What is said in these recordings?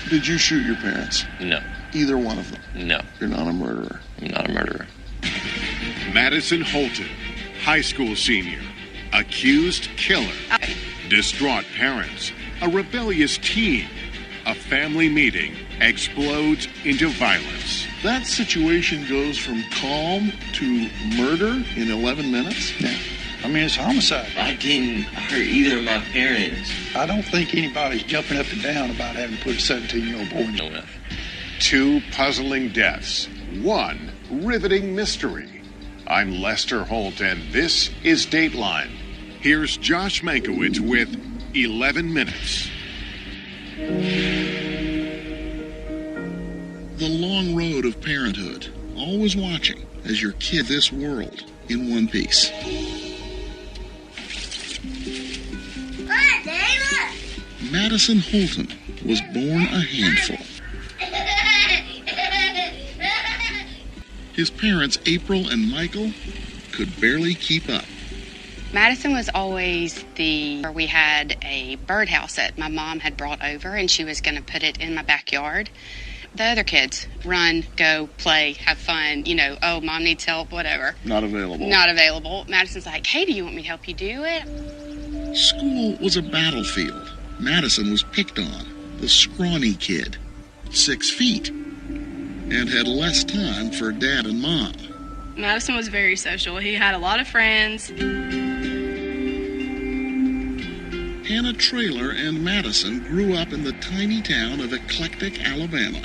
Did you shoot your parents? No. Either one of them? No. You're not a murderer? I'm not a murderer. Madison Holton, high school senior, accused killer, distraught parents, a rebellious teen, a family meeting explodes into violence. That situation goes from calm to murder in 11 minutes? Yeah. I mean, it's homicide. I didn't hurt either of my parents. I don't think anybody's jumping up and down about having to put a 17-year-old boy in jail. Two puzzling deaths, one riveting mystery. I'm Lester Holt, and this is Dateline. Here's Josh Mankiewicz with 11 Minutes. The long road of parenthood, always watching as your kid this world in one piece. Madison Holton was born a handful. His parents, April and Michael, could barely keep up. Madison was always we had a birdhouse that my mom had brought over, and she was going to put it in my backyard. The other kids run, go, play, have fun, oh, mom needs help, whatever. Not available. Not available. Madison's like, hey, do you want me to help you do it? School was a battlefield. Madison was picked on, the scrawny kid, 6 feet, and had less time for dad and mom. Madison was very social. He had a lot of friends. Hannah Traylor and Madison grew up in the tiny town of Eclectic, Alabama.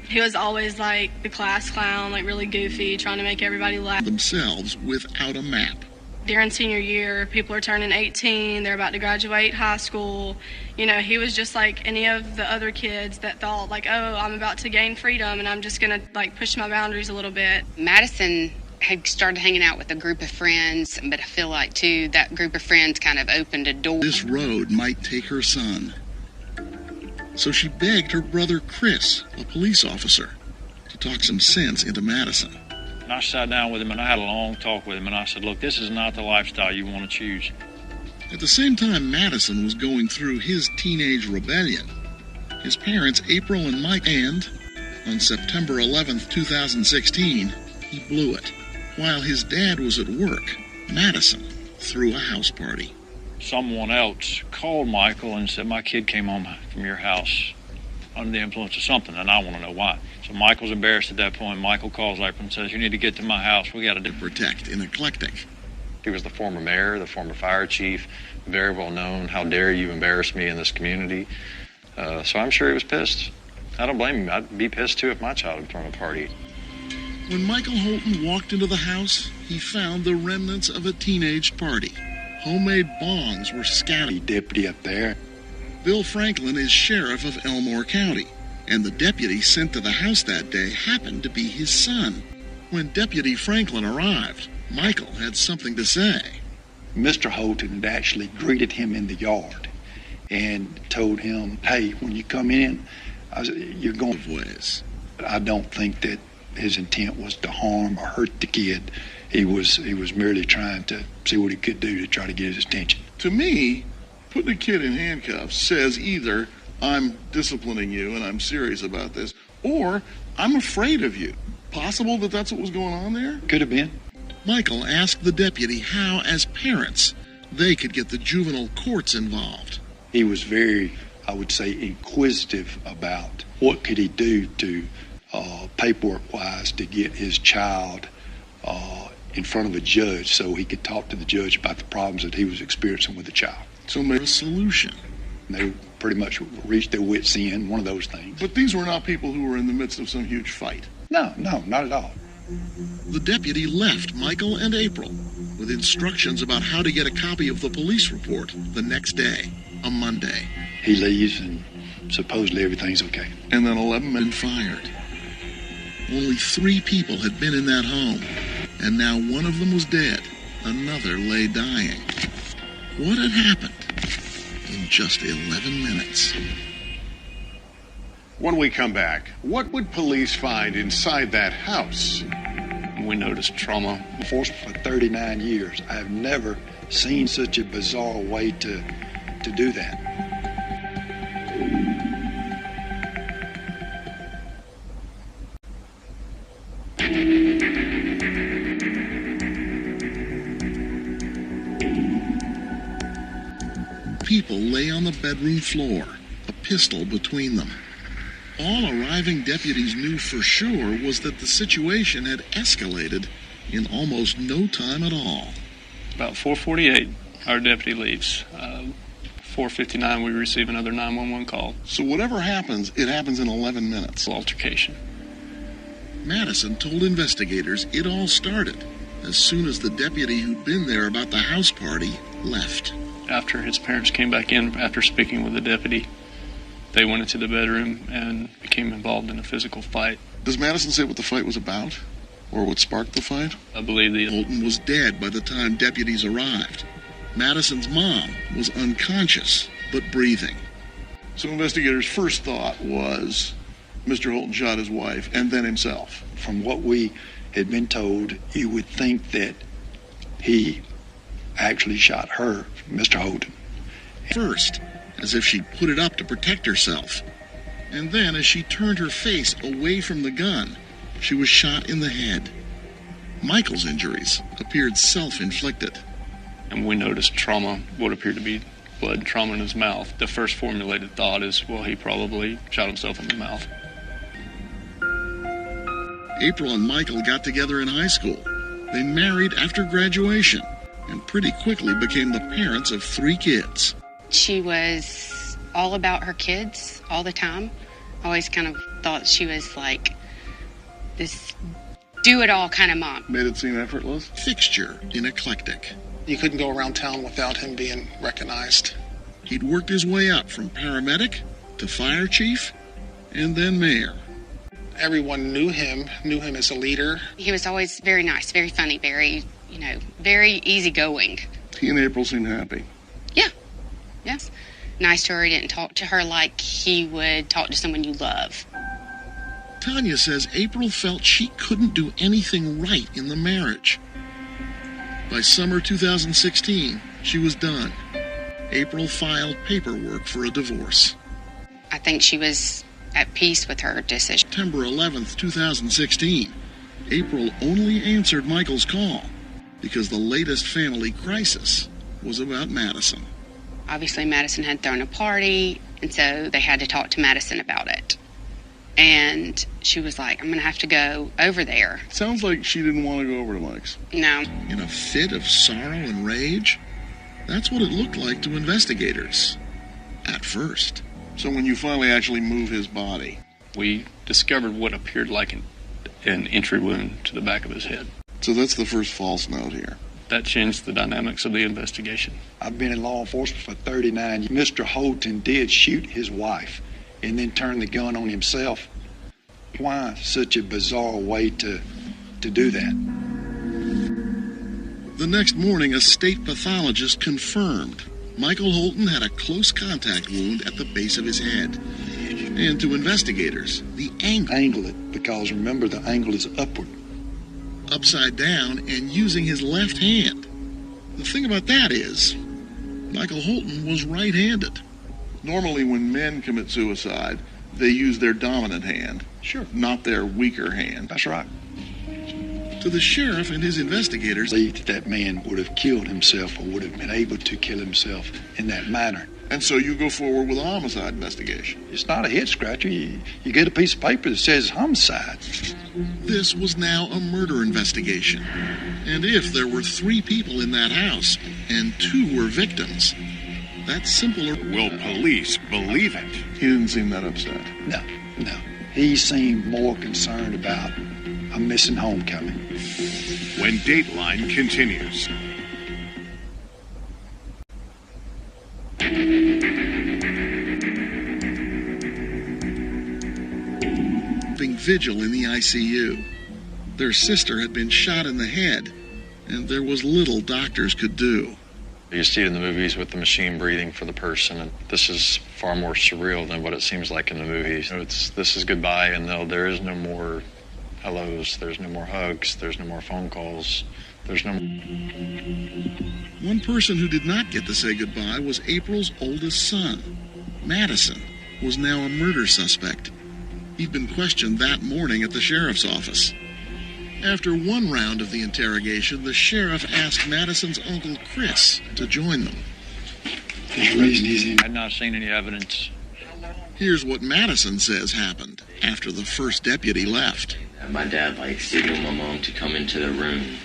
He was always like the class clown, like really goofy, trying to make everybody laugh. Themselves without a map. During senior year, people are turning 18, they're about to graduate high school. He was just like any of the other kids that thought like, oh, I'm about to gain freedom and I'm just going to push my boundaries a little bit. Madison had started hanging out with a group of friends, but I feel like, too, that group of friends kind of opened a door. This road might take her son. So she begged her brother Chris, a police officer, to talk some sense into Madison. And I sat down with him and I had a long talk with him and I said, look, this is not the lifestyle you want to choose. At the same time Madison was going through his teenage rebellion, his parents, April and Mike, and on September 11th, 2016, he blew it. While his dad was at work, Madison threw a house party. Someone else called Michael and said, my kid came home from your house under the influence of something, and I want to know why. So Michael's embarrassed at that point. Michael calls April and says, you need to get to my house. We got to protect in Eclectic. He was the former mayor, the former fire chief, very well known. How dare you embarrass me in this community? So I'm sure he was pissed. I don't blame him. I'd be pissed too if my child had thrown a party. When Michael Holton walked into the house, he found the remnants of a teenage party. Homemade bongs were scattered. Deputy up there. Bill Franklin is sheriff of Elmore County, and the deputy sent to the house that day happened to be his son. When Deputy Franklin arrived, Michael had something to say. Mr. Holton had actually greeted him in the yard and told him, hey, when you come in, you're going to ways. I don't think that his intent was to harm or hurt the kid. He was merely trying to see what he could do to try to get his attention. To me, putting a kid in handcuffs says either I'm disciplining you and I'm serious about this, or I'm afraid of you. Possible that that's what was going on there? Could have been. Michael asked the deputy how, as parents, they could get the juvenile courts involved. He was very, I would say, inquisitive about what could he do to paperwork-wise to get his child in front of a judge so he could talk to the judge about the problems that he was experiencing with the child. So maybe a solution. They pretty much reached their wits' end, one of those things. But these were not people who were in the midst of some huge fight. No, not at all. The deputy left Michael and April with instructions about how to get a copy of the police report the next day, a Monday. He leaves and supposedly everything's okay. And then 11 men fired. Only 3 people had been in that home, and now one of them was dead. Another lay dying. What had happened in just 11 minutes? When we come back, what would police find inside that house? We noticed trauma. Force for 39 years. I have never seen such a bizarre way to do that. lay on the bedroom floor, a pistol between them. All arriving deputies knew for sure was that the situation had escalated in almost no time at all. About 4:48, our deputy leaves. 4:59, we receive another 911 call. So whatever happens, it happens in 11 minutes. Altercation. Madison told investigators it all started as soon as the deputy who'd been there about the house party left. After his parents came back in, after speaking with the deputy, they went into the bedroom and became involved in a physical fight. Does Madison say what the fight was about? Or what sparked the fight? I believe Holton was dead by the time deputies arrived. Madison's mom was unconscious, but breathing. So investigators' first thought was Mr. Holton shot his wife and then himself. From what we had been told, you would think that he actually shot her, Mr. Holton. First, as if she'd put it up to protect herself. And then, as she turned her face away from the gun, she was shot in the head. Michael's injuries appeared self-inflicted. And we noticed trauma, what appeared to be blood trauma in his mouth. The first formulated thought is, well, he probably shot himself in the mouth. April and Michael got together in high school. They married after graduation and pretty quickly became the parents of 3 kids. She was all about her kids all the time. I always kind of thought she was like this do-it-all kind of mom. Made it seem effortless. Fixture in eclectic. You couldn't go around town without him being recognized. He'd worked his way up from paramedic to fire chief and then mayor. Everyone knew him as a leader. He was always very nice, very funny, very, very easygoing. He and April seemed happy. Yeah. Yes. Nice to her. He didn't talk to her like he would talk to someone you love. Tanya says April felt she couldn't do anything right in the marriage. By summer 2016, she was done. April filed paperwork for a divorce. I think she was at peace with her decision. September 11th, 2016, April only answered Michael's call because the latest family crisis was about Madison. Obviously, Madison had thrown a party, and so they had to talk to Madison about it. And she was like, I'm going to have to go over there. Sounds like she didn't want to go over to Mike's. No. In a fit of sorrow and rage? That's what it looked like to investigators. At first. So when you finally actually move his body? We discovered what appeared like an entry wound to the back of his head. So that's the first false note here. That changed the dynamics of the investigation. I've been in law enforcement for 39 years. Mr. Holton did shoot his wife and then turn the gun on himself. Why such a bizarre way to do that? The next morning, a state pathologist confirmed Michael Holton had a close contact wound at the base of his head. And to investigators, the angle it, because remember the angle is upward. Upside down and using his left hand. The thing about that is, Michael Holton was right-handed. Normally when men commit suicide, they use their dominant hand. Sure. Not their weaker hand. That's right. To the sheriff and his investigators, believed that man would have killed himself or would have been able to kill himself in that manner. And so you go forward with a homicide investigation. It's not a head scratcher. You get a piece of paper that says homicide. This was now a murder investigation. And if there were 3 people in that house and 2 were victims, that's simpler. Will police believe it? He didn't seem that upset. No. He seemed more concerned about a missing homecoming. When Dateline continues. Vigil in the ICU. Their sister had been shot in the head, and there was little doctors could do. You see it in the movies with the machine breathing for the person, and this is far more surreal than what it seems like in the movies. This is goodbye, and there is no more hellos, there's no more hugs, there's no more phone calls, there's no... One person who did not get to say goodbye was April's oldest son. Madison was now a murder suspect. He'd been questioned that morning at the sheriff's office. After one round of the interrogation, the sheriff asked Madison's uncle Chris to join them. His reason is I had not seen any evidence. Here's what Madison says happened after the first deputy left. My dad signaled my mom to come into the room,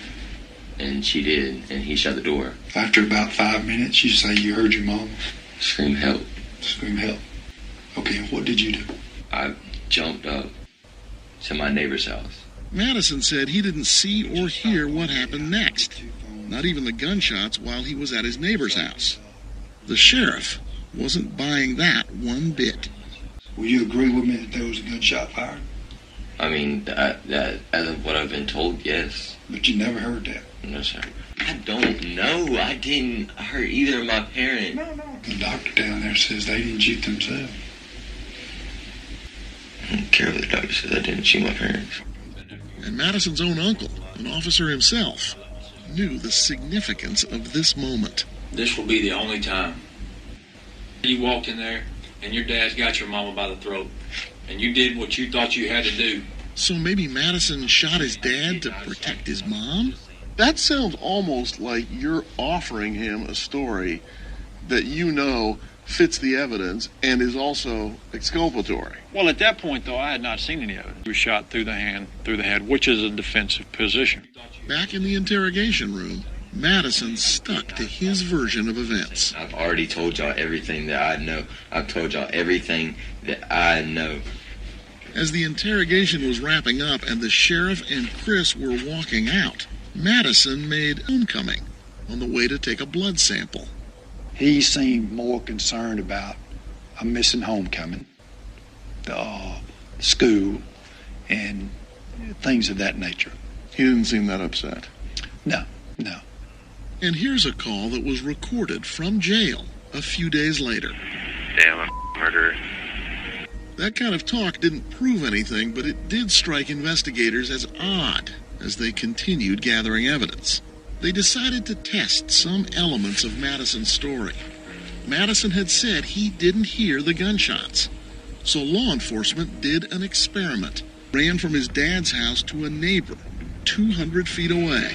and she did, and he shut the door. After about 5 minutes, you say you heard your mom Scream help. scream help. Okay, and what did you do? I jumped up to my neighbor's house. Madison said he didn't see or hear what happened next, not even the gunshots while he was at his neighbor's house. The sheriff wasn't buying that one bit. Will you agree with me that there was a gunshot fired? I mean, that as of what I've been told, yes. But you never heard that? No, sir. I don't know. I didn't hurt either of my parents. The doctor down there says they didn't shoot themselves. I don't care what the doctor says. I didn't shoot my parents. And Madison's own uncle, an officer himself, knew the significance of this moment. This will be the only time you walked in there and your dad's got your mama by the throat and you did what you thought you had to do. So maybe Madison shot his dad to protect his mom? That sounds almost like you're offering him a story that you know fits the evidence and is also exculpatory. Well, at that point, though, I had not seen any evidence. He was shot through the head, which is a defensive position. Back in the interrogation room, Madison stuck to his version of events. I've already told y'all everything that I know. I've told y'all everything that I know. As the interrogation was wrapping up and the sheriff and Chris were walking out, Madison made homecoming on the way to take a blood sample. He seemed more concerned about a missing homecoming, the school, and things of that nature. He didn't seem that upset. No. And here's a call that was recorded from jail a few days later. Damn, I'm a murderer. That kind of talk didn't prove anything, but it did strike investigators as odd as they continued gathering evidence. They decided to test some elements of Madison's story. Madison had said he didn't hear the gunshots. So law enforcement did an experiment. Ran from his dad's house to a neighbor 200 feet away.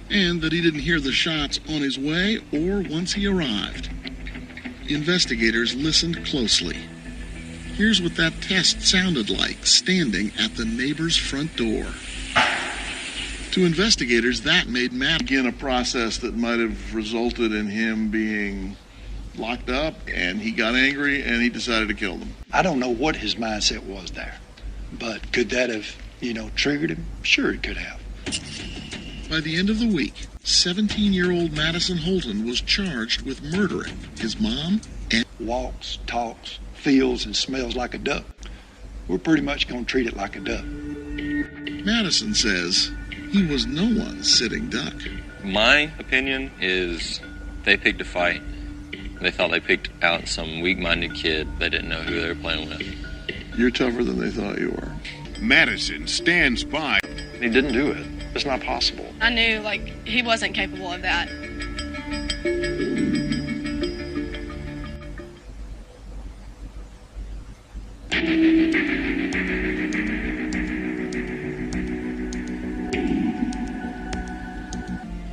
And that he didn't hear the shots on his way or once he arrived. Investigators listened closely. Here's what that test sounded like standing at the neighbor's front door. To investigators, that made Matt Begin a process that might have resulted in him being locked up, and he got angry and he decided to kill them. I don't know what his mindset was there, but could that have, triggered him? Sure, it could have. By the end of the week, 17-year-old Madison Holton was charged with murdering his mom and walks, talks, feels, and smells like a duck. We're pretty much going to treat it like a duck. Madison says he was no one's sitting duck. My opinion is they picked a fight. They thought they picked out some weak-minded kid. They didn't know who they were playing with. You're tougher than they thought you were. Madison stands by. He didn't do it. It's not possible. I knew, he wasn't capable of that.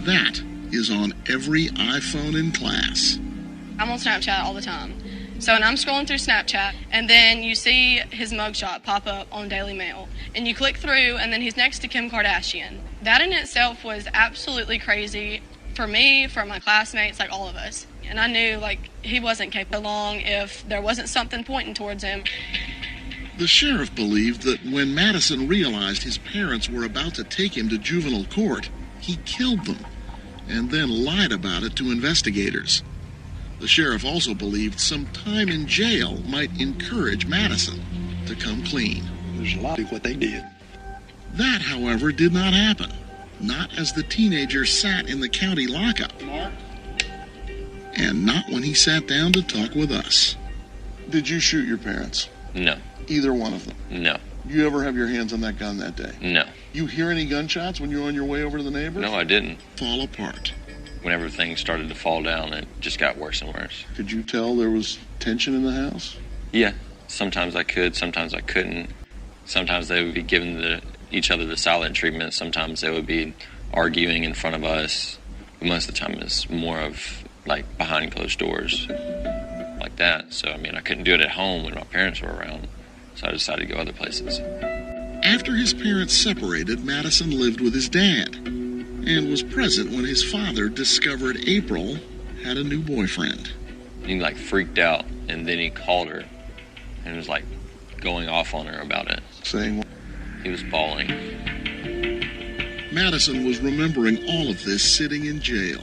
That is on every iPhone in class. I'm on Snapchat all the time. So when I'm scrolling through Snapchat, and then you see his mugshot pop up on Daily Mail, and you click through, and then he's next to Kim Kardashian. That in itself was absolutely crazy for me, for my classmates, all of us. And I knew, he wasn't capable long if there wasn't something pointing towards him. The sheriff believed that when Madison realized his parents were about to take him to juvenile court, he killed them and then lied about it to investigators. The sheriff also believed some time in jail might encourage Madison to come clean. There's a lot of what they did. That, however, did not happen. Not as the teenager sat in the county lockup. And not when he sat down to talk with us. Did you shoot your parents? No. Either one of them? No. You ever have your hands on that gun that day? No. You hear any gunshots when you were on your way over to the neighbors? No, I didn't. Fall apart. Whenever things started to fall down, it just got worse and worse. Could you tell there was tension in the house? Yeah. Sometimes I could, sometimes I couldn't. Sometimes they would be giving each other the silent treatment. Sometimes they would be arguing in front of us. But most of the time it's more of like behind closed doors like that. So, I mean, I couldn't do it at home when my parents were around. So I decided to go other places. After his parents separated, Madison lived with his dad and was present when his father discovered April had a new boyfriend. He like freaked out, and then he called her and was like going off on her about it. Saying what? He was bawling. Madison was remembering all of this sitting in jail,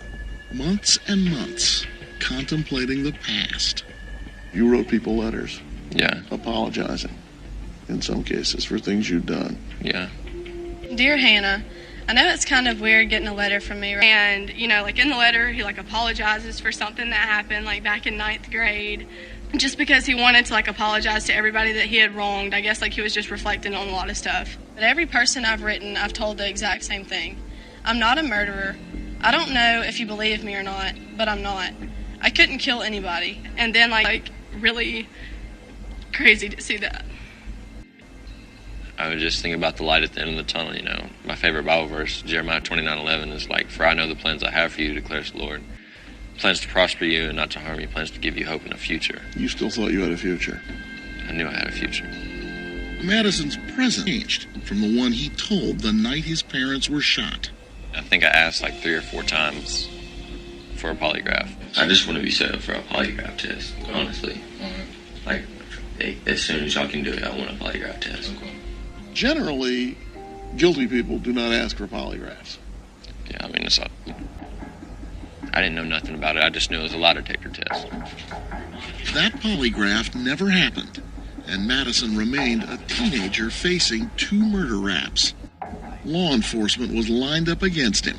months and months, contemplating the past. You wrote people letters. Yeah. Apologizing, in some cases, for things you'd done. Yeah. Dear Hannah, I know it's kind of weird getting a letter from me. And, you know, like in the letter, he like apologizes for something that happened like back in 9th grade. Just because he wanted to like apologize to everybody that he had wronged. I guess like he was just reflecting on a lot of stuff. But every person I've written, I've told the exact same thing. I'm not a murderer. I don't know if you believe me or not, but I'm not. I couldn't kill anybody. And then like really crazy to see that. I was just thinking about the light at the end of the tunnel, you know. My favorite Bible verse, Jeremiah 29:11, is like, "For I know the plans I have for you, declares the Lord. Plans to prosper you and not to harm you, plans to give you hope in a future." You still thought you had a future. I knew I had a future. Madison's present changed from the one he told the night his parents were shot. I think I asked like 3 or 4 times for a polygraph. I just want to be set up for a polygraph test, honestly. Like, as soon as y'all can do it, I want a polygraph test. Generally, guilty people do not ask for polygraphs. Yeah, I mean, it's not, I didn't know nothing about it. I just knew it was a lie detector test. That polygraph never happened, and Madison remained a teenager facing 2 murder raps. Law enforcement was lined up against him.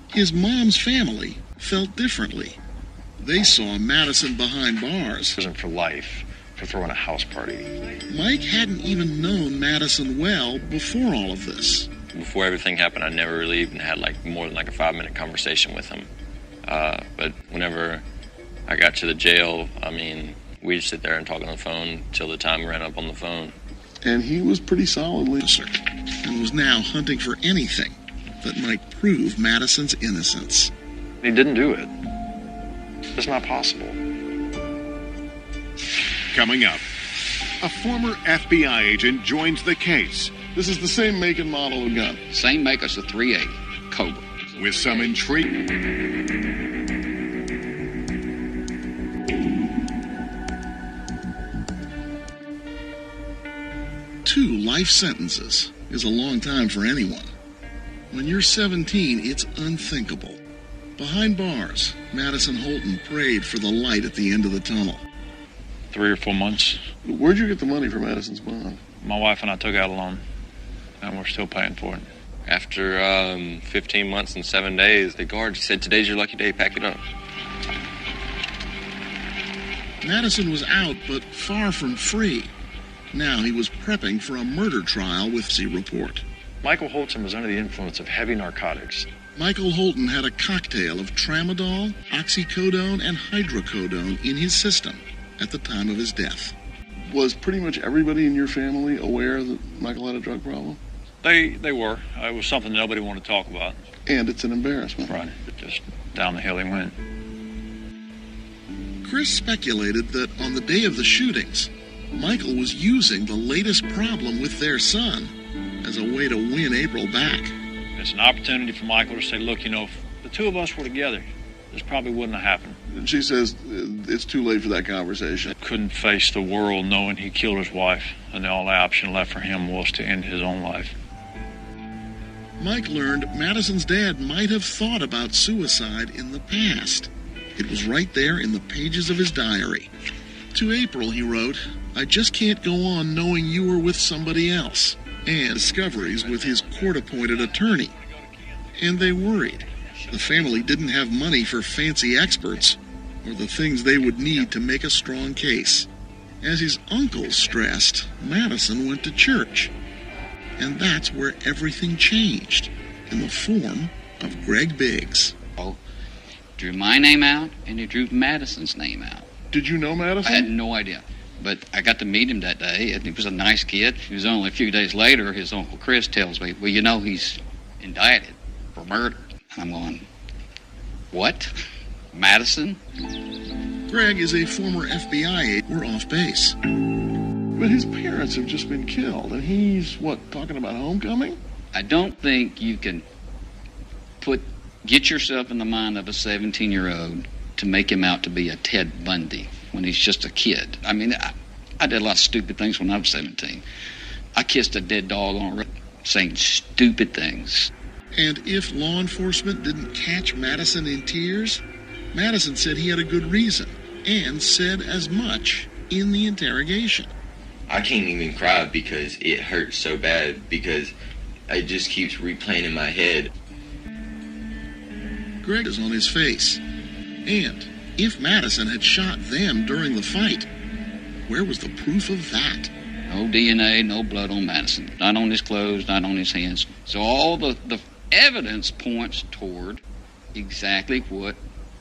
His mom's family felt differently. They saw Madison behind bars. Prison for life for throwing a house party. Mike hadn't even known Madison well before all of this. Before everything happened, I never really even had like more than like a 5-minute conversation with him. But whenever I got to the jail, I mean, we'd sit there and talk on the phone till the time ran up on the phone. And he was pretty solidly and was now hunting for anything that might prove Madison's innocence. He didn't do it. It's not possible. Coming up, a former FBI agent joins the case. This is the same make and model of gun. Same make as a .38 Cobra. With some intrigue. 2 life sentences is a long time for anyone. When you're 17, it's unthinkable. Behind bars, Madison Holton prayed for the light at the end of the tunnel. 3 or 4 months. Where'd you get the money for Madison's bond? My wife and I took out a loan, and we're still paying for it. After 15 months and 7 days, the guard said, "Today's your lucky day, pack it up." Madison was out, but far from free. Now he was prepping for a murder trial with C report. Michael Holton was under the influence of heavy narcotics. Michael Holton had a cocktail of tramadol, oxycodone, and hydrocodone in his system at the time of his death. Was pretty much everybody in your family aware that Michael had a drug problem? They were. It was something nobody wanted to talk about. And it's an embarrassment. Right. Just down the hill he went. Chris speculated that on the day of the shootings, Michael was using the latest problem with their son as a way to win April back. It's an opportunity for Michael to say, look, you know, if the 2 of us were together, this probably wouldn't have happened. She says it's too late for that conversation. Couldn't face the world knowing he killed his wife, and the only option left for him was to end his own life. Mike learned Madison's dad might have thought about suicide in the past. It was right there in the pages of his diary. To April, he wrote, "I just can't go on knowing you were with somebody else," and discoveries with his court-appointed attorney. And they worried. The family didn't have money for fancy experts or the things they would need to make a strong case. As his uncle stressed, Madison went to church. And that's where everything changed, in the form of Greg Biggs. Drew my name out, and he drew Madison's name out. Did you know Madison? I had no idea. But I got to meet him that day, and he was a nice kid. It was only a few days later, his Uncle Chris tells me, "Well, you know, he's indicted for murder." And I'm going, "What? Madison? Greg is a former FBI agent. We're off base. But his parents have just been killed, and he's, talking about homecoming? I don't think you can get yourself in the mind of a 17-year-old to make him out to be a Ted Bundy when he's just a kid. I mean, I did a lot of stupid things when I was 17. I kissed a dead dog on a road, saying stupid things. And if law enforcement didn't catch Madison in tears, Madison said he had a good reason, and said as much in the interrogation. I can't even cry because it hurts so bad, because it just keeps replaying in my head. Greg is on his face. And if Madison had shot them during the fight, where was the proof of that? No DNA, no blood on Madison. Not on his clothes, not on his hands. So all the evidence points toward exactly what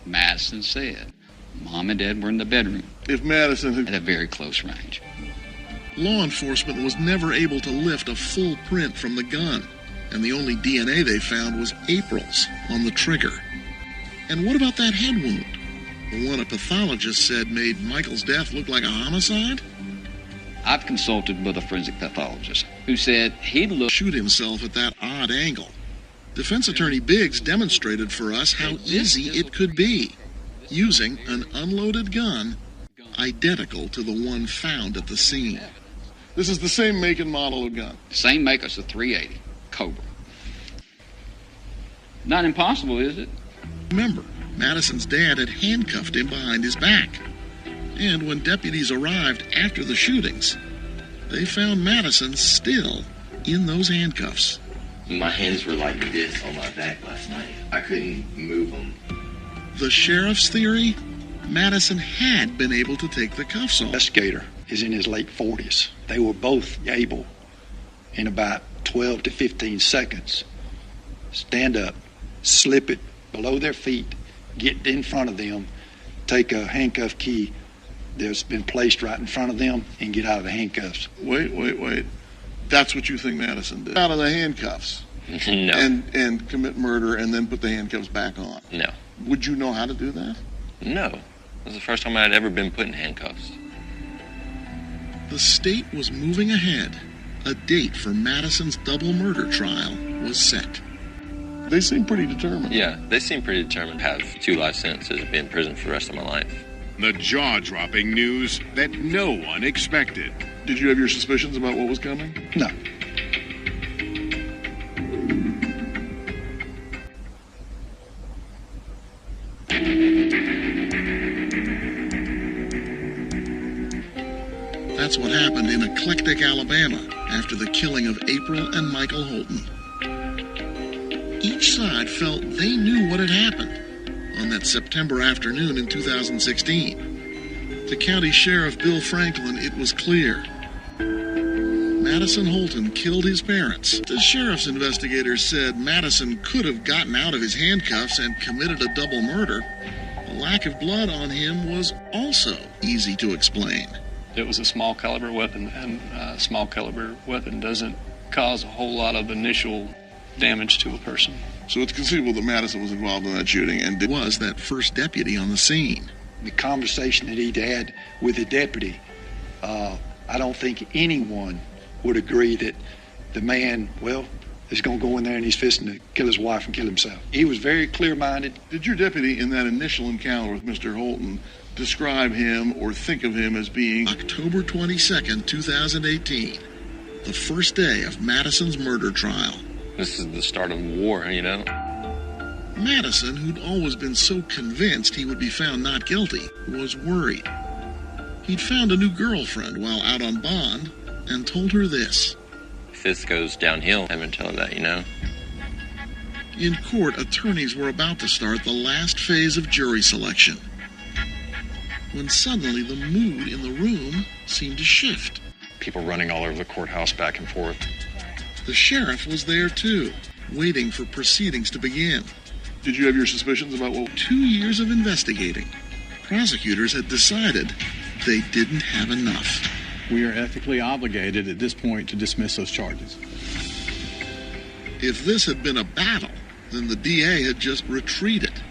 Madison said. Mom and Dad were in the bedroom. If Madison had... At a very close range. Law enforcement was never able to lift a full print from the gun, and the only DNA they found was April's on the trigger. And what about that head wound? The one a pathologist said made Michael's death look like a homicide? I've consulted with a forensic pathologist who said he'd shoot himself at that odd angle. Defense attorney Biggs demonstrated for us how easy it could be, using an unloaded gun identical to the one found at the scene. This is the same make and model of gun. Same make, it's a 380 Cobra. Not impossible, is it? Remember, Madison's dad had handcuffed him behind his back. And when deputies arrived after the shootings, they found Madison still in those handcuffs. My hands were like this on my back last night. I couldn't move them. The sheriff's theory? Madison had been able to take the cuffs off. Investigator is in his late 40s. They were both able, in about 12 to 15 seconds, stand up, slip it below their feet, get in front of them, take a handcuff key that's been placed right in front of them, and get out of the handcuffs. Wait. That's what you think Madison did? Out of the handcuffs? No. And commit murder and then put the handcuffs back on? No. Would you know how to do that? No. It was the first time I had ever been put in handcuffs. The state was moving ahead. A date for Madison's double murder trial was set. They seem pretty determined. Yeah, they seem pretty determined to have 2 life sentences and be in prison for the rest of my life. The jaw-dropping news that no one expected. Did you have your suspicions about what was coming? No. That's what happened in eclectic Alabama after the killing of April and Michael Holton. Each side felt they knew what had happened on that September afternoon in 2016. To County Sheriff Bill Franklin, it was clear. Madison Holton killed his parents. The sheriff's investigators said Madison could have gotten out of his handcuffs and committed a double murder. The lack of blood on him was also easy to explain. It was a small caliber weapon, and a small caliber weapon doesn't cause a whole lot of initial damage to a person. So it's conceivable that Madison was involved in that shooting and was that first deputy on the scene. The conversation that he'd had with the deputy, I don't think anyone would agree that the man, is going to go in there and he's fisting to kill his wife and kill himself. He was very clear-minded. Did your deputy in that initial encounter with Mr. Holton describe him or think of him as being... October 22nd, 2018, the first day of Madison's murder trial. This is the start of war, you know? Madison, who'd always been so convinced he would be found not guilty, was worried. He'd found a new girlfriend while out on bond and told her this. If this goes downhill, I'm going to tell her that, you know? In court, attorneys were about to start the last phase of jury selection, when suddenly the mood in the room seemed to shift. People running all over the courthouse back and forth. The sheriff was there too, waiting for proceedings to begin. Did you have your suspicions about what... 2 years of investigating, prosecutors had decided they didn't have enough. We are ethically obligated at this point to dismiss those charges. If this had been a battle, then the DA had just retreated.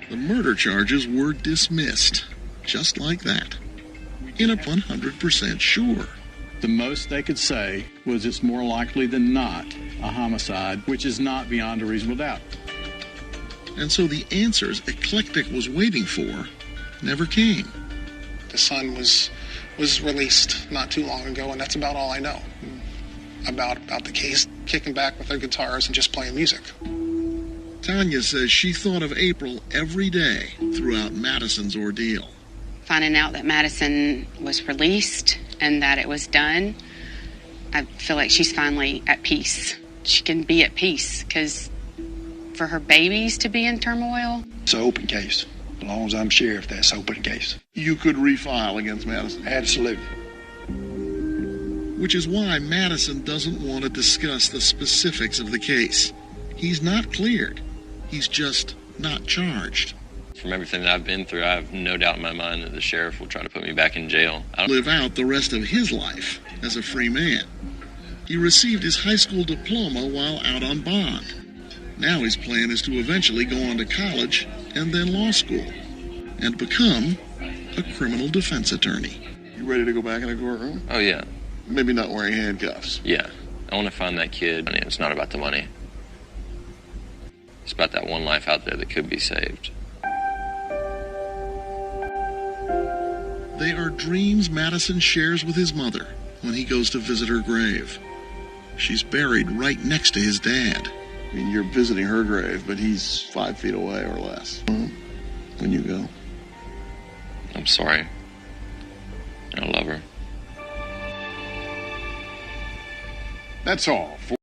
The murder charges were dismissed, just like that. In a 100% sure. The most they could say was it's more likely than not a homicide, which is not beyond a reasonable doubt. And so the answers Eclectic was waiting for never came. The son was released not too long ago, and that's about all I know about the case. Kicking back with their guitars and just playing music. Tanya says she thought of April every day throughout Madison's ordeal. Finding out that Madison was released and that it was done, I feel like she's finally at peace. She can be at peace, because for her babies to be in turmoil. It's an open case. As long as I'm sheriff, that's an open case. You could refile against Madison? Absolutely. Which is why Madison doesn't want to discuss the specifics of the case. He's not cleared. He's just not charged. From everything that I've been through, I have no doubt in my mind that the sheriff will try to put me back in jail. Live out the rest of his life as a free man. He received his high school diploma while out on bond. Now his plan is to eventually go on to college and then law school and become a criminal defense attorney. You ready to go back in the courtroom? Oh, yeah. Maybe not wearing handcuffs. Yeah. I want to find that kid. It's not about the money. It's about that one life out there that could be saved. They are dreams Madison shares with his mother when he goes to visit her grave. She's buried right next to his dad. I mean, you're visiting her grave, but he's 5 feet away or less when you go. I'm sorry. I love her. That's all for